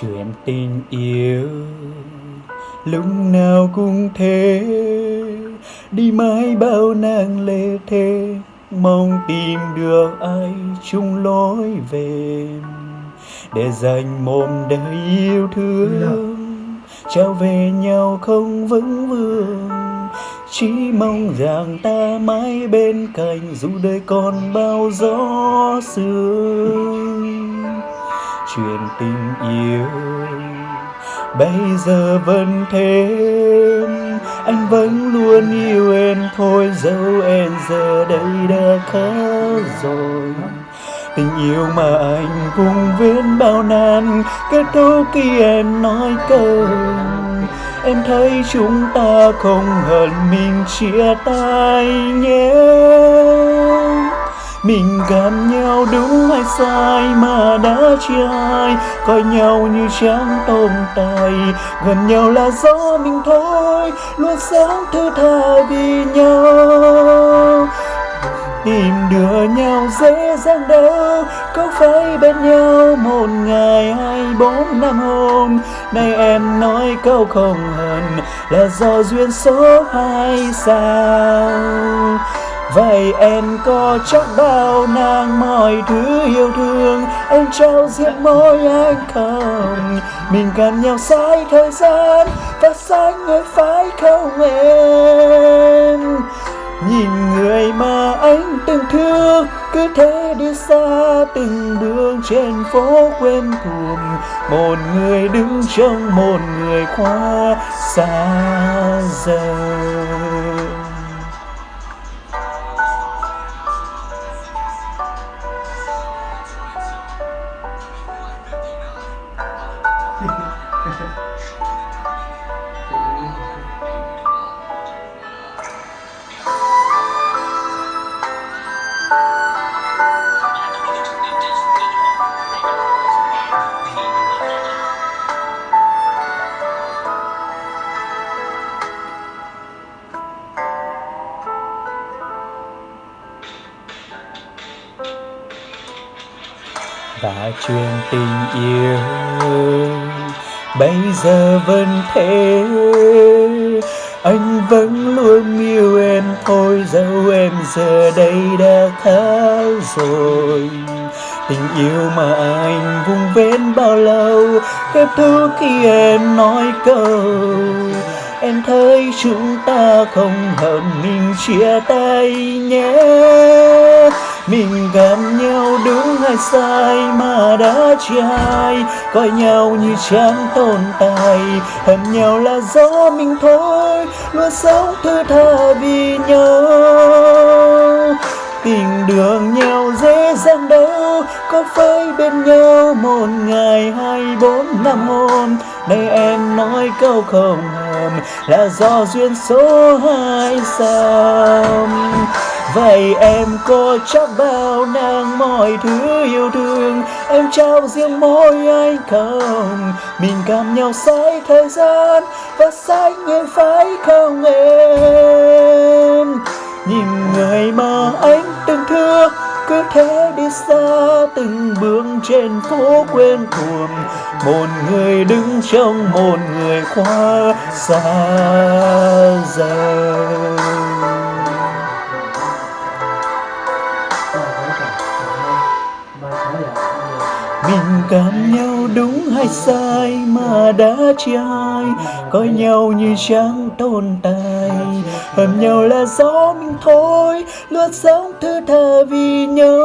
Chuyện tình yêu lúc nào cũng thế, đi mãi bao nàng lê thê, mong tìm được ai chung lối về, để dành một đời yêu thương, trao về nhau không vững vương. Chỉ mong rằng ta mãi bên cạnh, dù đời còn bao gió sương. Chuyện tình yêu bây giờ vẫn thế, anh vẫn luôn yêu em thôi, dẫu em giờ đây đã khác rồi. Tình yêu mà anh vùng viễn bao nan, kết thúc khi em nói câu em thấy chúng ta không hận mình chia tay nhé. Mình gặp nhau đúng hay sai mà đã chia hai, coi nhau như chẳng tồn tại, gần nhau là do mình thôi, luôn sống thứ tha vì nhau. Tìm đưa nhau dễ dàng đâu, có phải bên nhau một ngày hay 4 năm hôm. Nay em nói câu không hận là do duyên số hay sao? Vậy em có chắc bao nàng mọi thứ yêu thương em trao riêng mỗi anh không? Mình cần nhau sai thời gian và sai người phải không em? Nhìn người mà anh từng thương cứ thế đi xa từng bước trên phố quen thuộc, một người đứng trong một người qua xa rời. Và chuyện tình yêu bây giờ vẫn thế, anh vẫn luôn yêu em thôi, dẫu em giờ đây đã khác rồi. Tình yêu mà anh vùng vén bao lâu, kết thúc khi em nói câu em thấy chúng ta không hận mình chia tay nhé. Mình gặp nhau đúng hay sai mà đã chia hai, coi nhau như chẳng tồn tại, hận nhau là do mình thôi, luôn sống thứ tha vì nhau. Tình đường nhau dễ dàng đâu, có phải bên nhau một ngày hay 4 năm hôm. Nay em nói câu không hờn là do duyên số hay sao? Vậy em có chắc bao nàng mọi thứ yêu thương em trao riêng mỗi anh không? Mình gặp nhau sai thời gian và sai người phải không em? Nhìn người mà anh từng thương cứ thế đi xa từng bước trên phố quen thuộc, một người đứng trong một người qua xa rời. Mình gặp nhau đúng hay sai mà đã chia hai, coi nhau như chẳng tồn tại, hận nhau là do mình thôi, luôn sống thứ tha vì nhau.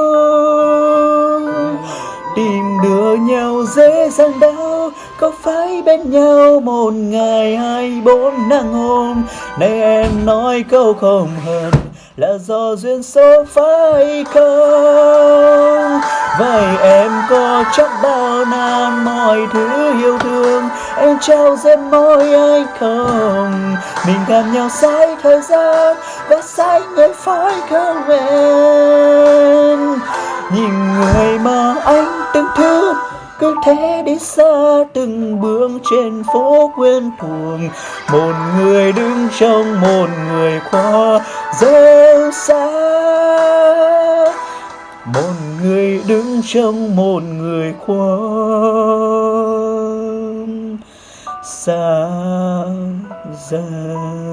Tìm đưa nhau dễ dàng đâu, có phải bên nhau một ngày hay 4 năm hôm. Nay em nói câu không hận là do duyên số phải không? Vậy em có chắc bao nan mọi thứ yêu thương anh trao dần môi anh không? Mình gặp nhau sai thời gian và sai người phải không em? Nhìn người mà anh từng thương cứ thế đi xa từng bước trên phố quen thuộc. Một người đứng trong một người qua rêu xa. Một người đứng trong một người qua xa dần.